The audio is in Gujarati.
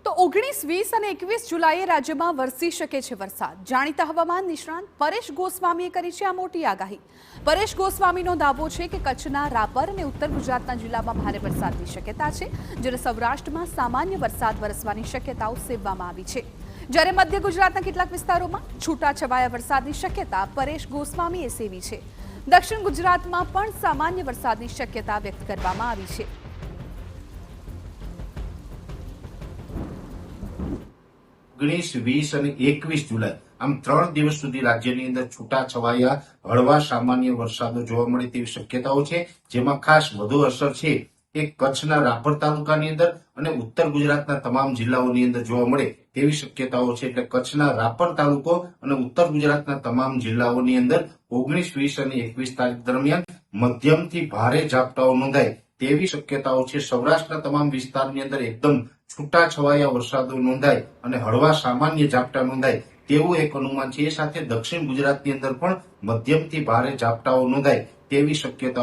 તો 19, 20 અને 21 જુલાઈએ રાજ્યમાં વરસી શકે છે વરસાદ. જાણીતા હવામાન નિષ્ણાંત પરેશ ગોસ્વામીએ કરી છે આ મોટી આગાહી. પરેશ ગોસ્વામીનો દાવો છે કે કચ્છના રાપર અને ઉત્તર ગુજરાતના જિલ્લામાં ભારે વરસાદની શક્યતા છે, જ્યારે સૌરાષ્ટ્રમાં સામાન્ય વરસાદ વરસવાની શક્યતાઓ સેવવામાં આવી છે. જ્યારે મધ્ય ગુજરાતના કેટલાક વિસ્તારોમાં છૂટાછવાયા વરસાદની શક્યતા પરેશ ગોસ્વામીએ સેવી છે. દક્ષિણ ગુજરાતમાં પણ સામાન્ય વરસાદની શક્યતા વ્યક્ત કરવામાં આવી છે. ઓગણીસ, 20 અને 21 જુલાઈ આમ 3 દિવસ સુધી રાજ્યની અંદર છૂટાછવાયા હળવા સામાન્ય વરસાદો જોવા મળે તેવી શક્યતાઓ છે, જેમાં ખાસ વધુ અસર છે એ કચ્છના રાપર તાલુકાની અંદર અને ઉત્તર ગુજરાતના તમામ જિલ્લાઓની અંદર જોવા મળે તેવી શક્યતાઓ છે. એટલે કચ્છના રાપર તાલુકો અને ઉત્તર ગુજરાતના તમામ જિલ્લાઓની અંદર 19, 20 અને 21 તારીખ દરમિયાન મધ્યમથી ભારે ઝાપટાઓ નોંધાય તેવી શક્યતાઓ છે. સૌરાષ્ટ્રના તમામ વિસ્તારની અંદર એકદમ છૂટાછવાયા વરસાદો નોંધાય અને હળવા સામાન્ય ઝાપટા નોંધાય તેવું એક અનુમાન છે. એ સાથે દક્ષિણ ગુજરાતની અંદર પણ મધ્યમથી ભારે ઝાપટાઓ નોંધાય તેવી શક્યતાઓ